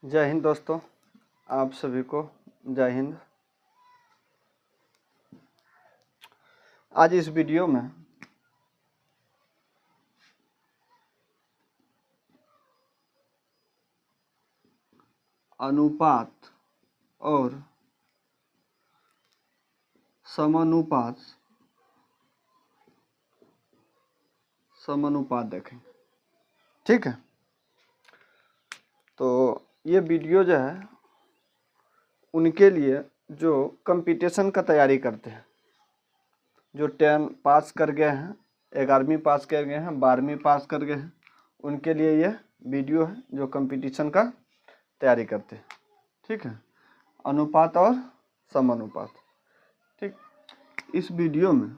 जय हिंद दोस्तों, आप सभी को जय हिंद। आज इस वीडियो में अनुपात और समानुपात देखें। ठीक है, तो ये वीडियो जो है उनके लिए जो कंपटीशन का तैयारी करते हैं, जो 10 पास कर गए हैं, 11वीं पास कर गए हैं, 12वीं पास कर गए हैं, उनके लिए ये वीडियो है जो कंपटीशन का तैयारी करते हैं। ठीक है, अनुपात और समानुपात। ठीक, इस वीडियो में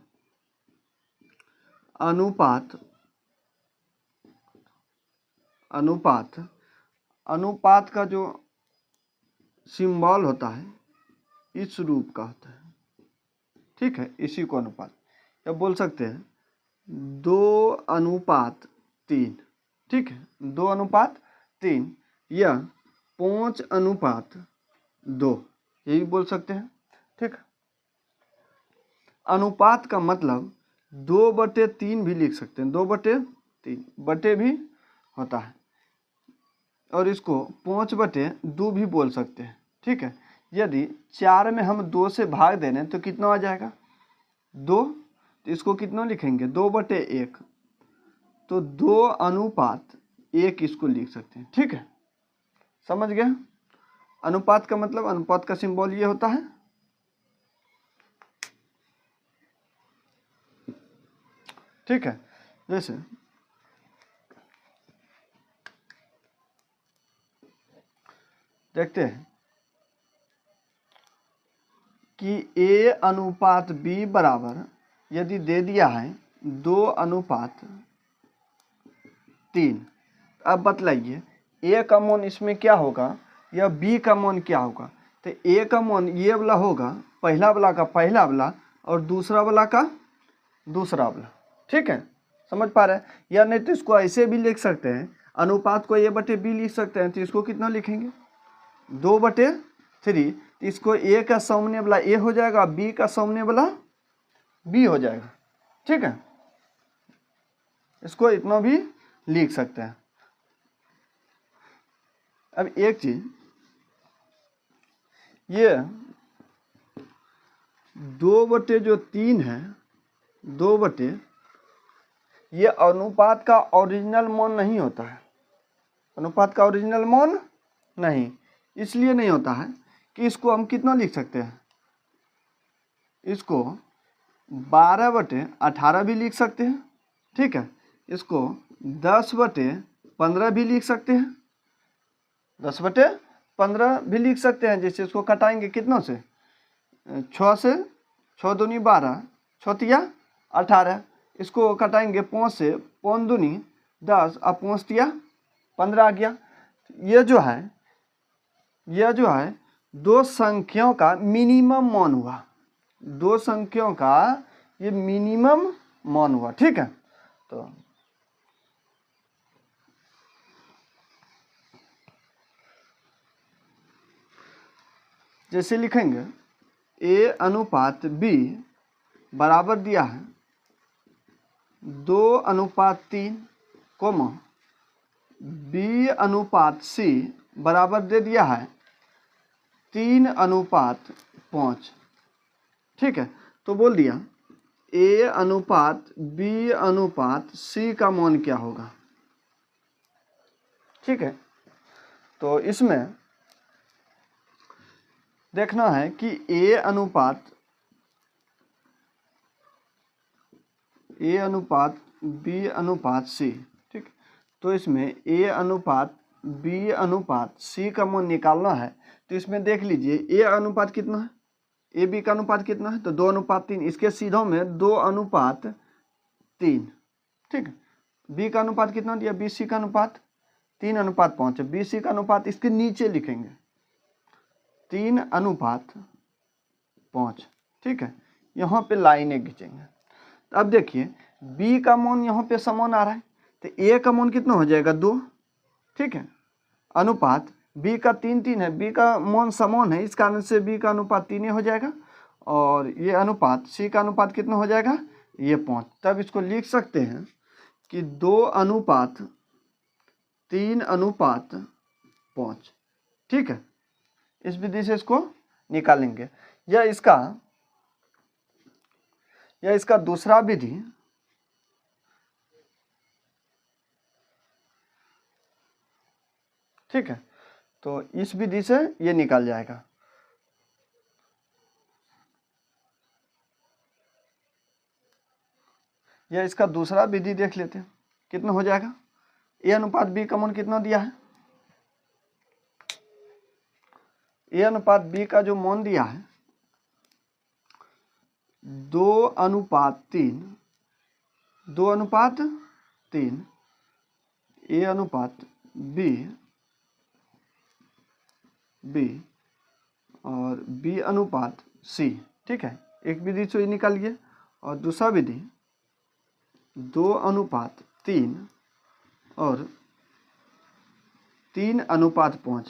अनुपात का जो सिंबल होता है इस रूप का होता है। ठीक है, इसी को अनुपात या बोल सकते हैं 2:3। ठीक है, 2:3 या 5:2, यही बोल सकते हैं। ठीक, अनुपात का मतलब 2/3 भी लिख सकते हैं, 2/3 बटे भी होता है, और इसको 5/2 भी बोल सकते हैं। ठीक है, यदि 4 में हम 2 से भाग दे रहे हैं तो कितना आ जाएगा 2, तो इसको कितना लिखेंगे 2/1, तो 2:1 इसको लिख सकते हैं। ठीक है, समझ गए। अनुपात का मतलब, अनुपात का सिंबल ये होता है। ठीक है, जैसे देखते हैं कि A/B बराबर यदि दे दिया है 2:3, अब बतलाइए A का मान इसमें क्या होगा या B का मान क्या होगा। तो A का मान ये वाला होगा, पहला वाला का पहला वाला और दूसरा वाला का दूसरा वाला। ठीक है, समझ पा रहे हैं। या नहीं तो इसको ऐसे भी लिख सकते हैं, अनुपात को A/B लिख सकते हैं, तो इसको कितना लिखेंगे 2/3। इसको A का सामने वाला A हो जाएगा, B का सामने वाला B हो जाएगा। ठीक है, इसको इतना भी लिख सकते हैं। अब एक चीज, ये 2/3 है, 2/, ये अनुपात का ओरिजिनल मान नहीं होता है। अनुपात का ओरिजिनल मान नहीं, इसलिए नहीं होता है कि इसको हम कितना लिख सकते हैं, इसको 12/18 भी लिख सकते हैं। ठीक है, इसको 10/15 भी लिख सकते हैं, 10/15 भी लिख सकते हैं। जैसे इसको कटाएंगे कितना से, 6 से, 6 दूनी 12, 6 तिया 18। इसको कटाएंगे 5 से, 5 दूनी 10 और 5 तिया 15 आ गया। ये जो है दो संख्याओं का मिनिमम मान हुआ, दो संख्याओं का ये मिनिमम मान हुआ। ठीक है, तो जैसे लिखेंगे A/B बराबर दिया है 2:3, B/C बराबर दे दिया है 3:5। ठीक है, तो बोल दिया A/B/C का मान क्या होगा। ठीक है, तो इसमें देखना है कि A/B/C। ठीक, तो इसमें A/B/C का मान निकालना है। तो इसमें देख लीजिए A अनुपात कितना है, AB का अनुपात कितना है, तो 2:3। इसके सीधों में 2:3। ठीक, B का अनुपात कितना दिया, BC का अनुपात 3:5 है। BC का अनुपात इसके नीचे लिखेंगे 3:5। ठीक है, यहाँ पे लाइनें खींचेंगे। अब देखिए B का मान यहाँ पे समान आ रहा है, तो A का मान कितना हो जाएगा 2। ठीक है, अनुपात बी का 3 है, बी का मौन समौन है, इस कारण से बी का अनुपात 3 हो जाएगा और ये अनुपात सी का अनुपात कितना हो जाएगा, ये 5। तब इसको लिख सकते हैं कि 2:3:5। ठीक है, इस विधि से इसको निकालेंगे। या इसका दूसरा विधि, ठीक है, तो इस विधि से ये निकल जाएगा। या इसका दूसरा विधि देख लेते हैं कितना हो जाएगा। ए अनुपात बी का मान कितना दिया है, ए अनुपात बी का जो मान दिया है 2:3, 2:3, ए अनुपात बी और बी अनुपात सी। ठीक है, एक विधि से निकालिए और दूसरा विधि 2:3 और 3:5।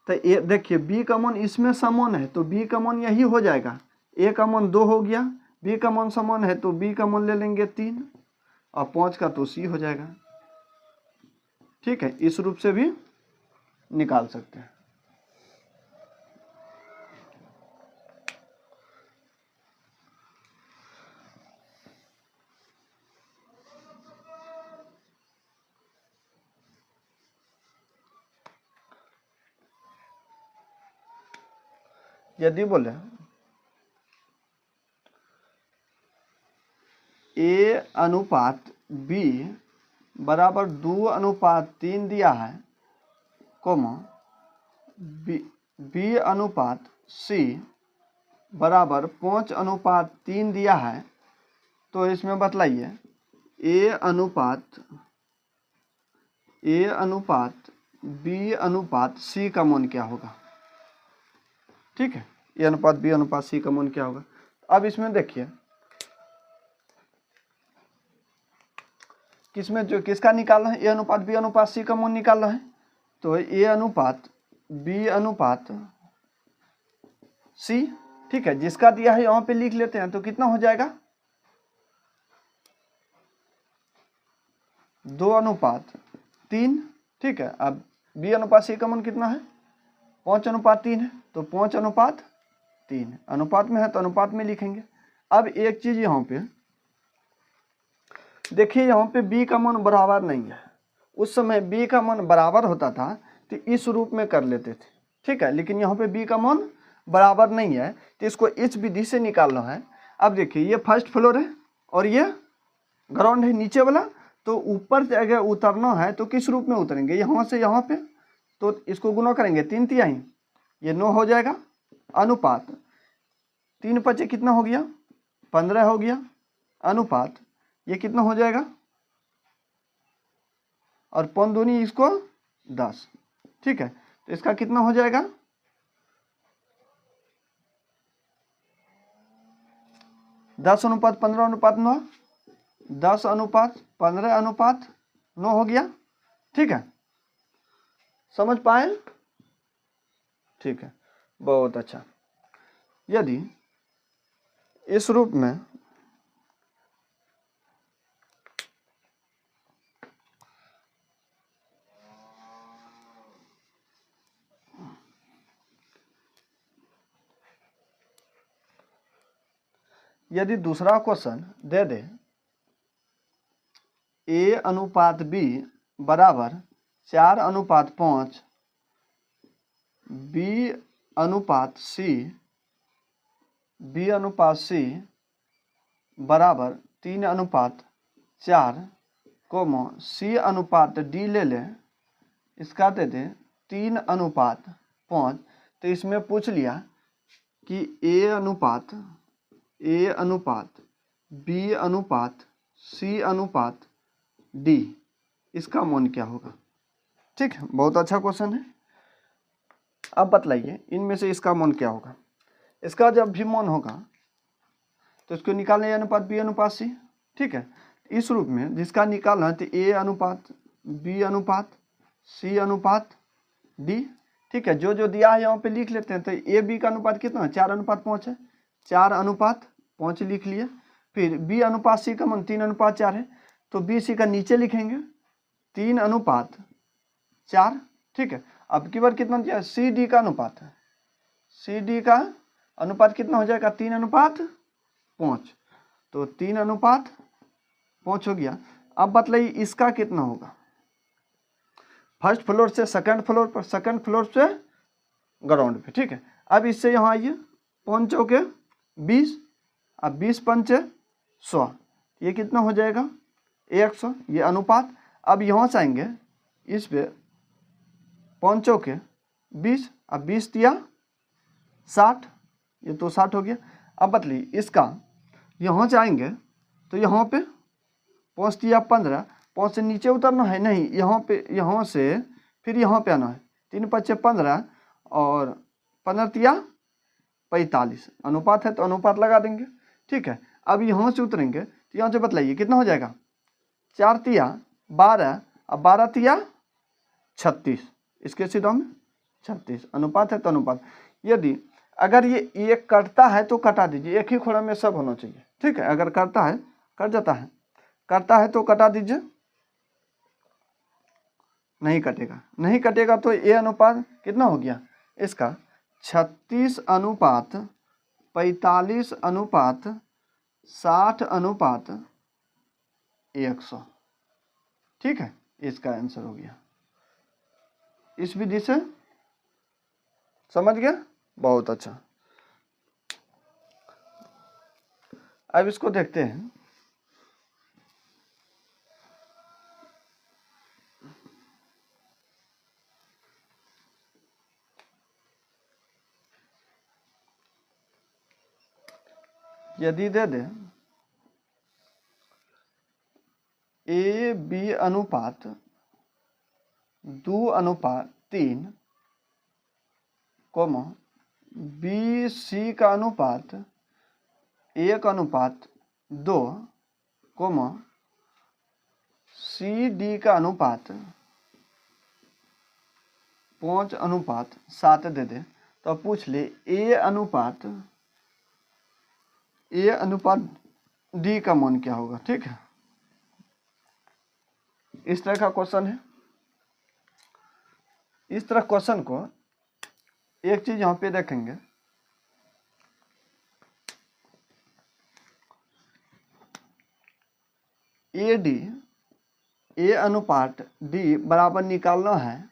तो ये देखिए बी का मान इसमें समान है तो बी का मान यही हो जाएगा। ए का मान 2 हो गया, बी का मान समान है तो बी का मान ले लेंगे 3 और 5 का तो सी हो जाएगा। ठीक है, इस रूप से भी निकाल सकते हैं। यदि बोले ए अनुपात बी बराबर 2:3 दिया है, कोमा बी अनुपात सी बराबर 5:3 दिया है, तो इसमें बतलाइए ए अनुपात बी अनुपात सी का मान क्या होगा। ठीक है, ए अनुपात बी अनुपात सी का मान क्या होगा। अब इसमें देखिए किसमें जो किसका निकालना है, ए अनुपात बी अनुपात सी का मान निकालना है, तो ए अनुपात बी अनुपात सी। ठीक है, जिसका दिया है यहाँ पे लिख लेते हैं, तो कितना हो जाएगा 2:3। ठीक है, अब बी अनुपात सी का मान कितना है 5:3 है, तो 5:3 अनुपात में है तो अनुपात में लिखेंगे। अब एक चीज यहाँ पे देखिए, यहाँ पे b का मान बराबर नहीं है। उस समय b का मान बराबर होता था तो इस रूप में कर लेते थे। ठीक है, लेकिन यहाँ पे b का मान बराबर नहीं है तो इसको इस विधि से निकालना है। अब देखिए ये फर्स्ट फ्लोर है और ये ग्राउंड है नीचे वाला, तो ऊपर से अगर उतरना है तो किस रूप में उतरेंगे, यहाँ से यहाँ पे, तो इसको गुना करेंगे 3/3, ये 9 हो जाएगा। अनुपात 3×5 कितना हो गया 15 हो गया, अनुपात ये कितना हो जाएगा और 5×2 इसको 10। ठीक है, तो इसका कितना हो जाएगा 10:15:9, 10:15:9 हो गया। ठीक है, समझ पाए। ठीक है, बहुत अच्छा। यदि इस रूप में यदि दूसरा क्वेश्चन दे दे ए अनुपात बी बराबर 4:5, बी अनुपात सी बराबर 3:4, सी अनुपात डी ले लें, इसका दे दे 3:5। तो इसमें पूछ लिया कि ए अनुपात बी अनुपात सी अनुपात डी, इसका मान क्या होगा। ठीक है, बहुत अच्छा क्वेश्चन है। अब बतलाइए इनमें से इसका मान क्या होगा। इसका जब भी मान होगा तो इसको निकालना, ए अनुपात बी अनुपात सी। ठीक है, इस रूप में जिसका निकालना है तो ए अनुपात बी अनुपात सी अनुपात डी। ठीक है, जो जो दिया है यहाँ पे लिख लेते हैं। तो ए बी का अनुपात कितना है, 4:5 है, 4:5 लिख लिए। फिर बी अनुपात सी का मान 3:4 है, तो बी सी का नीचे लिखेंगे 3:4। ठीक है, अब की बार कितना दिया, सी डी का अनुपात है, सी डी का अनुपात कितना हो जाएगा, 3:5। तो 3:5 हो गया। अब बताइए इसका कितना होगा, फर्स्ट फ्लोर से सेकंड फ्लोर पर, सेकंड फ्लोर से ग्राउंड पे। ठीक है, अब इससे यहाँ आइए, 5 चौके 20, अब 20 पंचे 100, ये कितना हो जाएगा 100, ये अनुपात। अब यहाँ से आएंगे इस पे, 5 चौके 20, अब 20 दिया 60, ये तो 60 हो गया। अब बतलिए इसका, यहाँ से आएंगे तो यहाँ पे 5 दिया 15, 5 से नीचे उतरना है नहीं, यहाँ पे, यहाँ से फिर यहाँ पे आना है, 3 5 15 और 15 दिया 45, अनुपात है तो अनुपात लगा देंगे। ठीक है, अब यहाँ से उतरेंगे तो यहाँ से बतलाइए कितना हो जाएगा, 4 तिया 12, अब 12 तिया 36, इसके सीधों में 36, अनुपात है तो अनुपात। यदि अगर ये एक कटता है तो कटा दीजिए, एक ही खोड़ा में सब होना चाहिए। ठीक है, अगर करता है, कट जाता है, करता है तो कटा दीजिए, नहीं कटेगा, नहीं कटेगा तो ए अनुपात कितना हो गया इसका, 36:45:60:100। ठीक है, इसका आंसर हो गया। इस विधि से समझ गया, बहुत अच्छा। अब इसको देखते हैं, यदि दे दे ए बी अनुपात 2:3, बी सी का अनुपात 1:2, सी डी का अनुपात 5:7 दे दे, तो अब पूछ ले ए अनुपात डी का मान क्या होगा। ठीक है, इस तरह का क्वेश्चन है। इस तरह क्वेश्चन को एक चीज यहाँ पे देखेंगे, ए अनुपात डी बराबर निकालना है,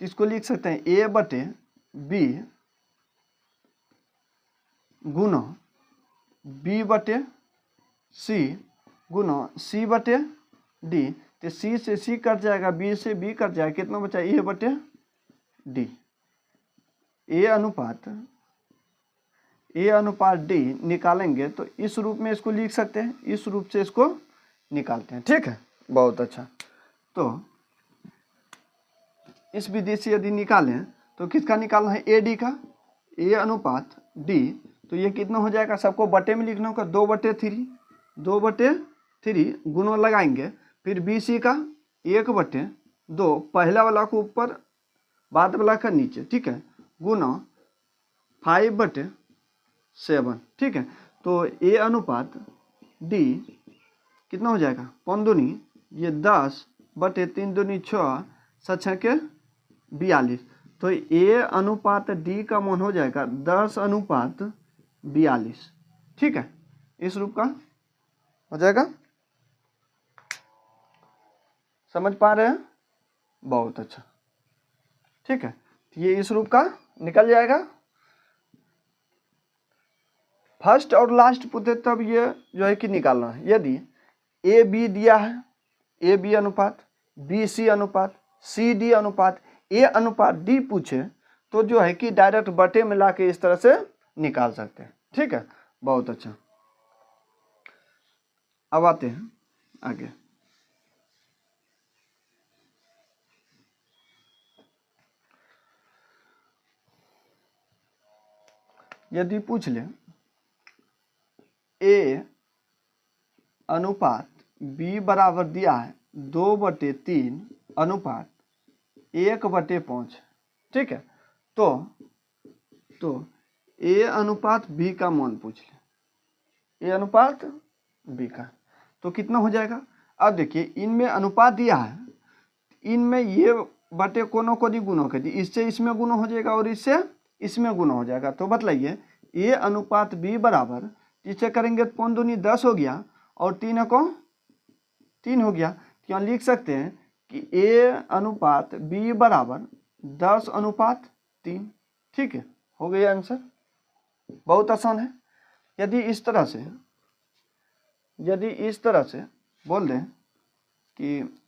तो इसको लिख सकते हैं A/B गुना B/C गुना C/D। तो C से C कट जाएगा, B से B कट जाएगा, कितना बचा A/D। ए अनुपात D निकालेंगे तो इस रूप में इसको लिख सकते हैं, इस रूप से इसको निकालते हैं। ठीक है, बहुत अच्छा। तो इस विधि से यदि निकालें तो किसका निकालना है, AD का, A अनुपात D। तो ये कितना हो जाएगा, सबको बटे में लिखना होगा, 2/3 गुना लगाएंगे, फिर BC का 1/2, पहला वाला को ऊपर बाद वाला का नीचे। ठीक है, गुना 5/7। ठीक है, तो A अनुपात D कितना हो जाएगा, 5 दूनी ये 10/3 दूनी 6, 6 42। तो A अनुपात D का मान हो जाएगा 10:42। ठीक है, इस रूप का हो जाएगा। समझ पा रहे हैं, बहुत अच्छा। ठीक है, ये इस रूप का निकल जाएगा। फर्स्ट और लास्ट पूछे तब ये जो है कि निकालना है। यदि AB दिया है, AB अनुपात, BC अनुपात, CD अनुपात, A अनुपात D पूछे तो जो है कि डायरेक्ट बटे में ला के इस तरह से निकाल सकते हैं। ठीक है, बहुत अच्छा। अब आते हैं आगे। यदि पूछ ले A अनुपात B बराबर दिया है 2/3 अनुपात 1/5, ठीक है। तो ए अनुपात बी का मान पूछ ले, ए अनुपात बी का, तो कितना हो जाएगा। अब देखिए इनमें अनुपात दिया है, इनमें ये बटे कोनो को दी गुना कर दी, इससे इसमें गुना हो जाएगा और इससे इसमें गुना हो जाएगा। तो बतलाइए ए अनुपात बी बराबर, इसे करेंगे तो 5 दूनी 10 हो गया और 3 को 3 हो गया। तो यहाँ लिख सकते हैं कि ए अनुपात बी बराबर 10 अनुपात 3। ठीक है, हो गया आंसर। बहुत आसान है। यदि इस तरह से बोल दें कि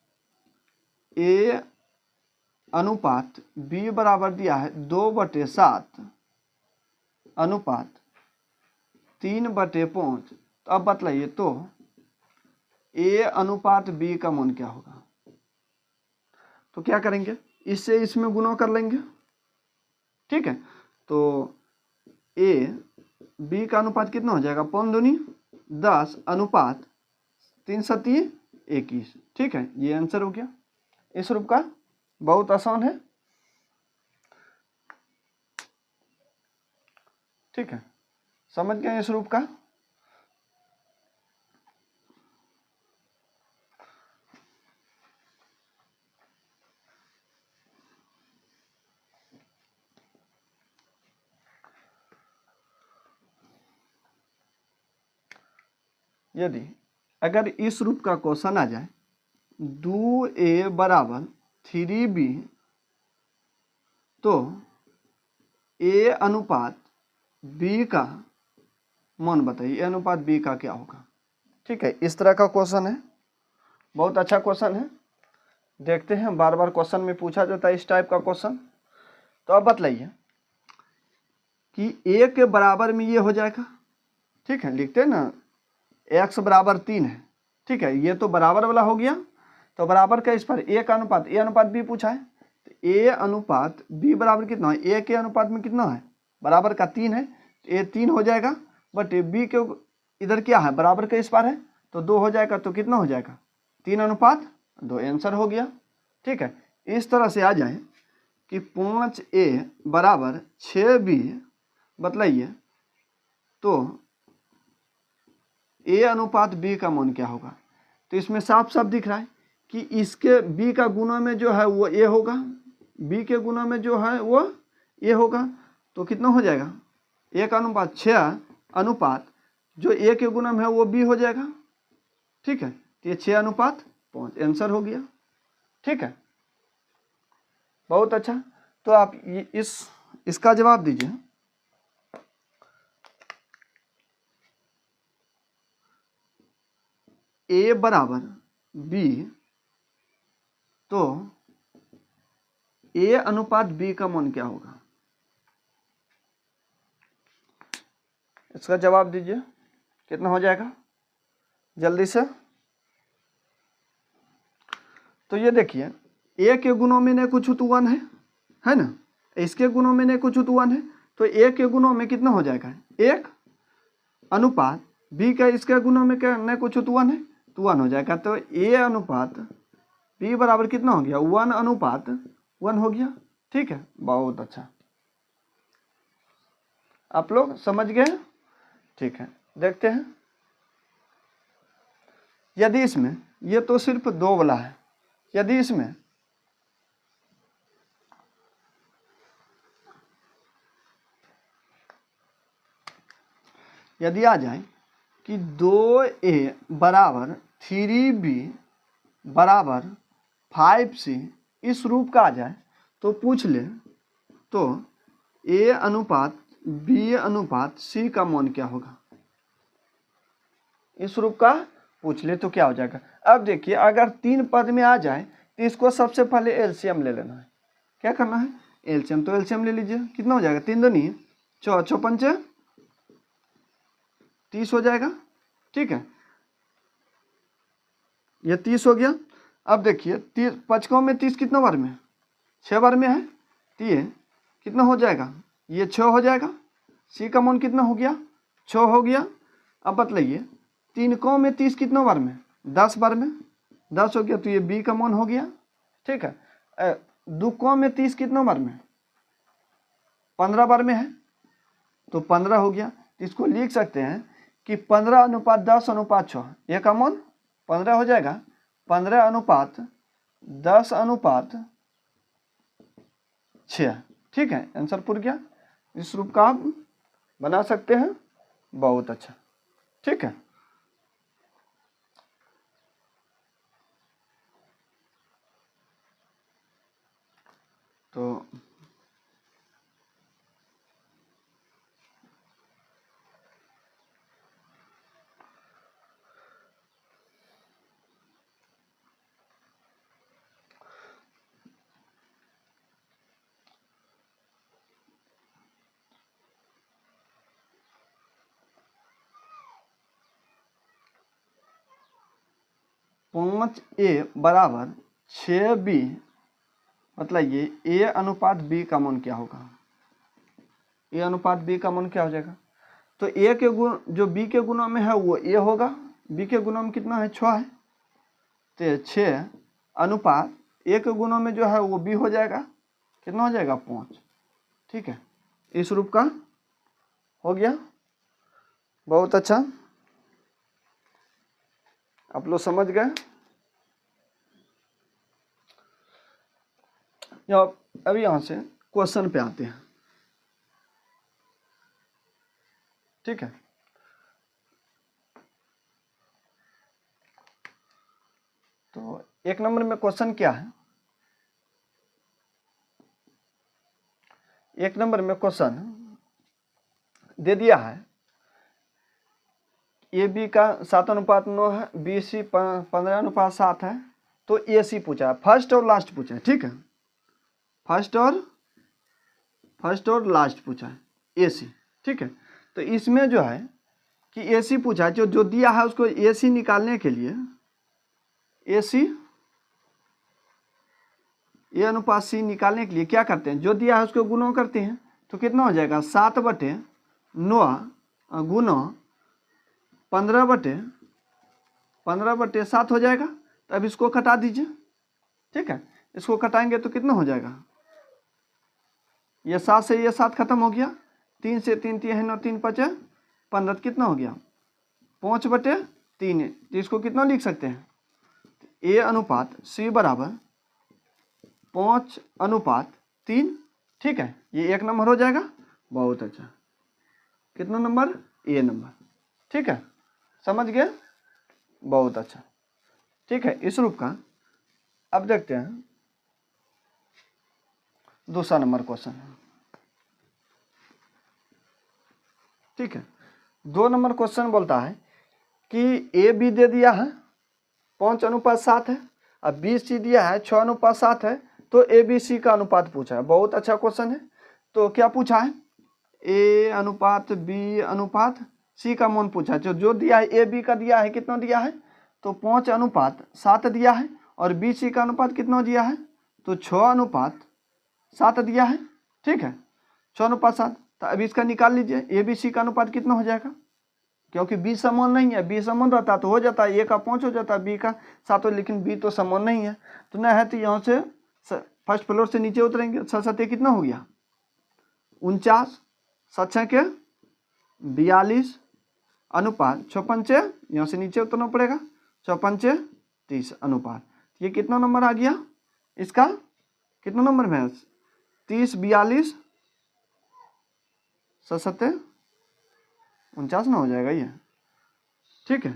ए अनुपात बी बराबर दिया है 2/7 अनुपात 3/5, तो अब बतलाइए तो ए अनुपात बी का मान क्या होगा। तो क्या करेंगे, इससे इसमें गुणा कर लेंगे। ठीक है, तो ए बी का अनुपात कितना हो जाएगा, 5 दूनी 10 अनुपात 3 सती 21। ठीक है, ये आंसर हो गया इस रूप का। बहुत आसान है। ठीक है, समझ गए इस रूप का। यदि अगर इस रूप का क्वेश्चन आ जाए 2a बराबर 3b, तो a अनुपात b का मान बताइए, a अनुपात b का क्या होगा। ठीक है, इस तरह का क्वेश्चन है, बहुत अच्छा क्वेश्चन है। देखते हैं, बार बार क्वेश्चन में पूछा जाता है इस टाइप का क्वेश्चन। तो अब बतलाइए कि a के बराबर में ये हो जाएगा। ठीक है, लिखते हैं ना x बराबर 3 है। ठीक है, ये तो बराबर वाला हो गया, तो बराबर का इस पर a का अनुपात, a अनुपात b पूछा है, तो a अनुपात b बराबर कितना है, a के अनुपात में कितना है, बराबर का 3 है, तो a 3 हो जाएगा, बट b के इधर क्या है, बराबर का इस पर है, तो 2 हो जाएगा, तो कितना हो जाएगा 3 अनुपात 2, आंसर हो गया। ठीक है, इस तरह से आ जाए कि 5a बराबर 6b, बतलाइए तो a अनुपात b का मान क्या होगा। तो इसमें साफ साफ दिख रहा है कि इसके b का गुना में जो है वो a होगा, b के गुना में जो है वो a होगा, तो कितना हो जाएगा, a का अनुपात 6 अनुपात जो a के गुना में है वो b हो जाएगा। ठीक है, तो ये 6 अनुपात 5 आंसर हो गया। ठीक है, बहुत अच्छा। तो आप इसका जवाब दीजिए। a बराबर b, तो a अनुपात b का मान क्या होगा, इसका जवाब दीजिए। कितना हो जाएगा जल्दी से। तो ये देखिए a के गुणों में ने कुछ तो 1 है ना, इसके गुणों में ने कुछ तो 1 है, तो a के गुणों में कितना हो जाएगा 1 अनुपात b का इसके गुणों में क्या न कुछ तो 1 है, तो 1 हो जाएगा। तो a अनुपात b बराबर कितना हो गया 1 अनुपात 1 हो गया। ठीक है, बहुत अच्छा, आप लोग समझ गए। ठीक है, देखते हैं। यदि इसमें ये तो सिर्फ 2 वाला है, यदि इसमें यदि आ जाए कि 2a बराबर 3b बराबर 5c, इस रूप का आ जाए, तो पूछ ले तो a अनुपात b अनुपात c का मान क्या होगा। इस रूप का पूछ ले तो क्या हो जाएगा। अब देखिए अगर 3 पद में आ जाए तो इसको सबसे पहले एलसीएम ले लेना है। क्या करना है, एलसीएम, तो एलसीएम ले लीजिए। कितना हो जाएगा 3 दूनी 6, 6 पंचे 30 हो जाएगा। ठीक है, ये 30 हो गया। अब देखिए 5 में 30 कितना बार में, 6 बार में है, तो ये कितना हो जाएगा, ये 6 हो जाएगा। सी का मान कितना हो गया 6 हो गया। अब बतलाइए 3 में 30 कितना बार में, 10 बार में, 10 हो गया, तो ये बी का मान हो गया। ठीक है, 2 में 30 कितना बार में, 15 बार में है तो 15 हो गया। इसको लिख सकते हैं कि 15:10:6, ये का मान 15 हो जाएगा। 15:10:6, ठीक है, आंसर पूरा गया। इस रूप का आप बना सकते हैं, बहुत अच्छा, ठीक है। तो पाँच ए बराबर 6B, मतलब ये ए अनुपात बी का मान क्या होगा? ए अनुपात बी का मान क्या हो जाएगा? तो ए के गुण जो बी के गुणों में है वो ए होगा, बी के गुणों में कितना है 6 है, तो 6 अनुपात ए के गुणों में जो है वो बी हो जाएगा, कितना हो जाएगा 5, ठीक है। इस रूप का हो गया, बहुत अच्छा, आप लोग समझ गए। अब यहाँ से क्वेश्चन पे आते हैं, ठीक है। तो 1 नंबर में क्वेश्चन क्या है? 1 नंबर में क्वेश्चन दे दिया है ए बी का 7:9 है, बी सी 15:7 है, तो ए सी पूछा है, फर्स्ट और लास्ट पूछा है, ठीक है, फर्स्ट और लास्ट पूछा है ए सी, ठीक है। तो इसमें जो है कि ए सी पूछा है, जो दिया है उसको ए सी निकालने के लिए ए सी ए अनुपात सी निकालने के लिए क्या करते हैं, जो दिया है उसको गुणों करते हैं, तो कितना हो जाएगा 7/9 गुना 15/7 हो जाएगा। तो अब इसको घटा दीजिए, ठीक है, इसको घटाएंगे तो कितना हो जाएगा, ये 7 से ये 7 खत्म हो गया, 3 से 3 3 है 9, 3 5 15, कितना हो गया 5/3। तो इसको कितना लिख सकते हैं, ए अनुपात सी बराबर 5/3, ठीक है, ये 1 नंबर हो जाएगा, बहुत अच्छा। कितना नंबर, ए नंबर, ठीक है, समझ गए, बहुत अच्छा, ठीक है। इस रूप का अब देखते हैं दूसरा नंबर क्वेश्चन, ठीक है। 2 नंबर क्वेश्चन बोलता है कि ए बी दे दिया है 5:7 है, अब बी सी दिया है 6:7 है, तो ए बी सी का अनुपात पूछा है, बहुत अच्छा क्वेश्चन है। तो क्या पूछा है, ए अनुपात बी अनुपात सी का मान पूछा है। जो दिया है ए बी का दिया है, कितना दिया है, तो 5:7 दिया है, और बी सी का अनुपात कितना दिया है, तो 6:7 दिया है, ठीक है, 6:7। तो अब इसका निकाल लीजिए, ए बी सी का अनुपात कितना हो जाएगा, क्योंकि बी समान नहीं है, बी समान रहता तो हो जाता, ए का 5 हो जाता, बी का 7 हो, लेकिन बी तो समान नहीं है, तो न है, तो यहाँ से फर्स्ट फ्लोर से नीचे उतरेंगे, 6 कितना हो गया 49, 7 के 42 अनुपात 6 यहाँ से नीचे उतरना पड़ेगा, 6 30 अनुपात, ये कितना नंबर आ गया, इसका कितना नंबर में 30 42 7 49 ना हो जाएगा ये, ठीक है।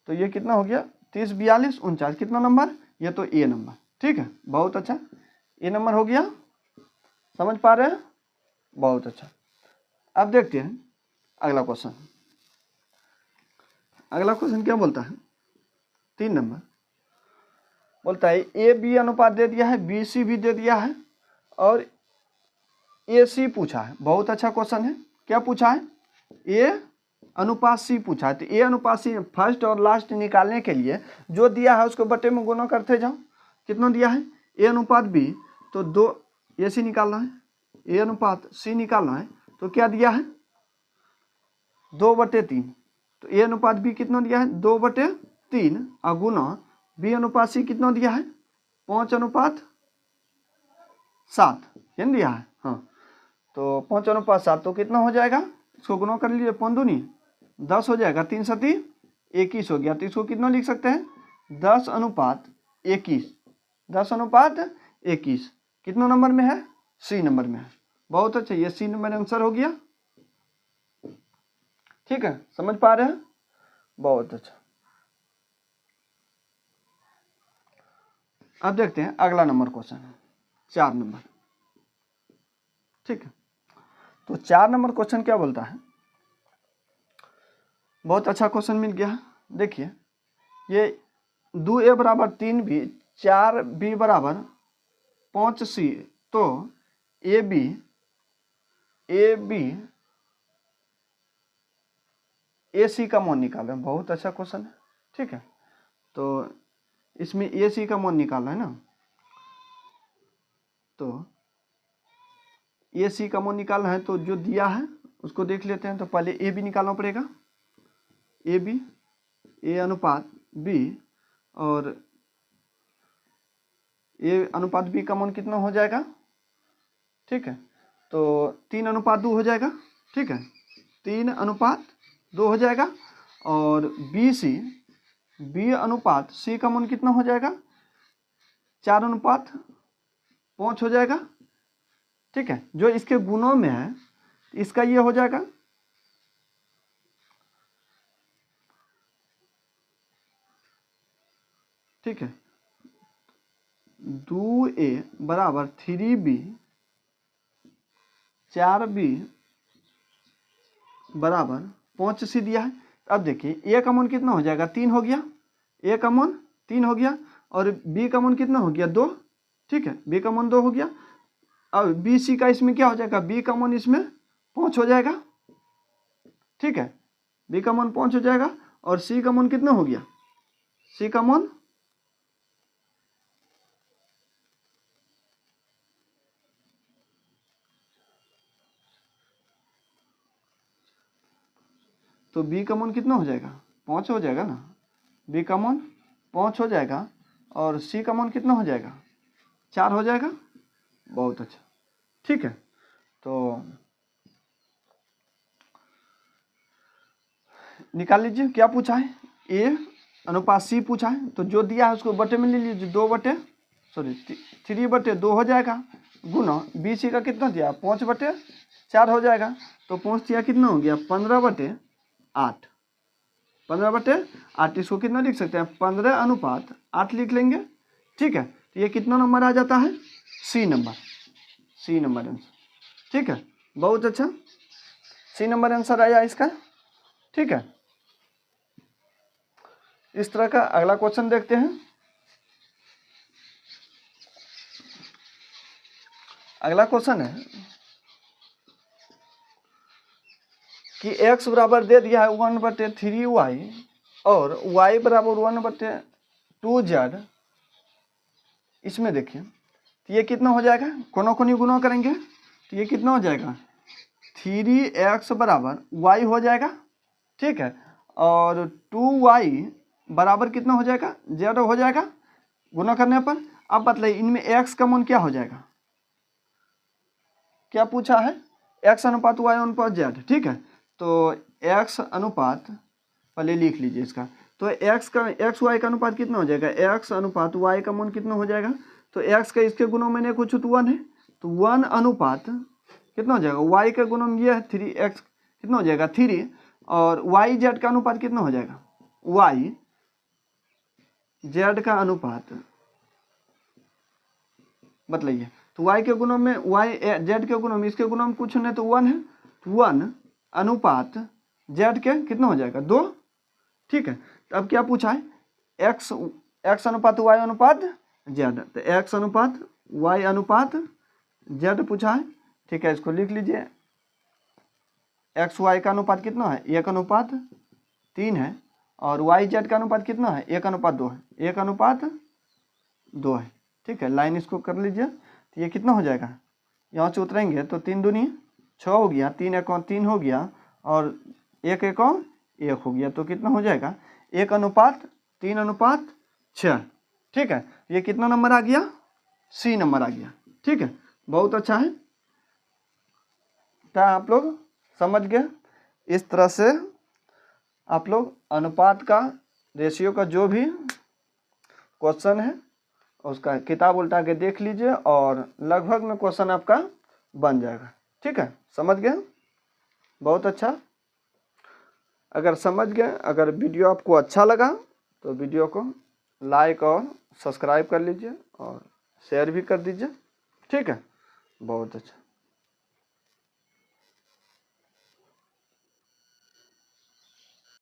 तो ये कितना हो गया 30 42 49, कितना नंबर, ये तो ए नंबर, ठीक है, बहुत अच्छा, ए नंबर हो गया, समझ पा रहे हैं, बहुत अच्छा। अब देखते हैं अगला क्वेश्चन। अगला क्वेश्चन क्या बोलता है, 3 नंबर बोलता है ए बी अनुपात दे दिया है, बी सी भी दे दिया है, और ए सी पूछा है, बहुत अच्छा क्वेश्चन है। क्या पूछा है, ए अनुपात सी पूछा है। तो ए अनुपात सी फर्स्ट और लास्ट निकालने के लिए जो दिया है उसको बटे में गुना करते जाओ, कितना दिया है ए अनुपात बी, तो 2 ए सी निकालना है, ए अनुपात सी निकालना है, तो क्या दिया है 2/3। तो ए अनुपात बी कितना दिया है 2/3, और गुना बी अनुपात सी कितना दिया है 5:7, ये दिया है, हाँ। तो 5:7 तो कितना हो जाएगा, इसको गुना कर लीजिए, 5 दूनी 10 हो जाएगा, 3 सती 21 हो गया। तो इसको कितना लिख सकते हैं, 10:21, 10:21 कितना नंबर में है, सी नंबर में है। बहुत अच्छा, ये सी नंबर आंसर हो गया। ठीक है, समझ पा रहे हैं, बहुत अच्छा। अब देखते हैं अगला नंबर क्वेश्चन, 4 नंबर। ठीक है, तो 4 नंबर क्वेश्चन क्या बोलता है, बहुत अच्छा क्वेश्चन मिल गया है। देखिए, ये 2a बराबर 3b 4b बराबर 5c, तो AC का मान निकाले। बहुत अच्छा क्वेश्चन है। ठीक है, तो इसमें AC का मान निकालना है ना, तो AC का मान निकालना है, तो जो दिया है उसको देख लेते हैं। तो पहले AB निकालना पड़ेगा, AB A अनुपात B, और A अनुपात B का मान कितना हो जाएगा, ठीक है, तो 3:2 हो जाएगा। ठीक है, 3:2 हो जाएगा। और B अनुपात C का मान कितना हो जाएगा, 4:5 हो जाएगा। ठीक है, जो इसके गुणों में है इसका ये हो जाएगा। ठीक है, 2a बराबर 3b 4b बराबर 5c दिया है। अब देखिए, a का मान कितना हो जाएगा, 3 हो गया, a का मान 3 हो गया, और b का मान कितना हो गया, 2। ठीक है, b का मान 2 हो गया। अब BC का इसमें क्या हो जाएगा, b का मान इसमें 5 हो जाएगा। ठीक है, b का मान 5 हो जाएगा, और c का मान कितना हो गया, c का मान तो b का मान कितना हो जाएगा, 5 हो जाएगा ना, b का मान 5 हो जाएगा, और c का मान कितना हो जाएगा, 4 हो जाएगा। बहुत अच्छा। ठीक है, तो निकाल लीजिए, क्या पूछा है, A अनुपात C पूछा है, तो जो दिया है उसको बटे में ले लीजिए, 3/2 हो जाएगा, गुना BC का कितना दिया, 5/4 हो जाएगा। तो 5 दिया कितना हो गया, 15/8, 15/8। इसको कितना लिख सकते हैं, 15:8 लिख लेंगे। ठीक है, तो ये कितना नंबर आ जाता है, C number, C number answer. ठीक है, बहुत अच्छा, C नंबर आंसर आया इसका। ठीक है, इस तरह का अगला क्वेश्चन देखते हैं। अगला क्वेश्चन है कि x बराबर दे दिया है 1/3y और y बराबर 1/2z। इसमें देखिए, तो ये कितना हो जाएगा, कोनों कोनी गुना करेंगे, तो ये कितना हो जाएगा, 3x बराबर y हो जाएगा। ठीक है, और 2y बराबर कितना हो जाएगा, z हो जाएगा गुना करने पर। अब बताइए, इनमें x का मान क्या हो जाएगा, क्या पूछा है, x अनुपात y अनुपात z। ठीक है, तो x अनुपात पहले लिख लीजिए इसका, तो x y का अनुपात कितना हो जाएगा, x अनुपात y का मान कितना हो जाएगा, तो x का इसके गुणों में कुछ तो 1 है, तो 1 अनुपात कितना हो जाएगा, y के गुणों में ये है 3x, कितना हो जाएगा 3, और y z का अनुपात कितना हो जाएगा, y z का अनुपात बतलाइए। तो y के गुणों में z के गुणों में इसके गुणों में कुछ नहीं, तो 1 है, तो 1 अनुपात z के कितना हो जाएगा, 2। ठीक है, तो अब क्या पूछा है, x अनुपात y अनुपात z, तो x अनुपात y अनुपात z पूछा है। ठीक है, इसको लिख लीजिए, x y का अनुपात कितना है, 1:3 है, और y z का अनुपात कितना है, 1:2 है, 1:2 है। ठीक है, लाइन इसको कर लीजिए, तो ये कितना हो जाएगा, यहाँ से उतरेंगे तो 3 दूनी 6 हो गया, 3 एकम 3 हो गया, और 1 एकम 1 हो गया, तो कितना हो जाएगा, 1:3:6। ठीक है, ये कितना नंबर आ गया, C नंबर आ गया। ठीक है, बहुत अच्छा है। क्या आप लोग समझ गए? इस तरह से आप लोग अनुपात का, रेशियो का जो भी क्वेश्चन है उसका किताब उल्टा के देख लीजिए और लगभग में क्वेश्चन आपका बन जाएगा। ठीक है, समझ गए? बहुत अच्छा। अगर समझ गए, अगर वीडियो आपको अच्छा लगा तो वीडियो को लाइक और सब्सक्राइब कर लीजिए और शेयर भी कर दीजिए। ठीक है, बहुत अच्छा।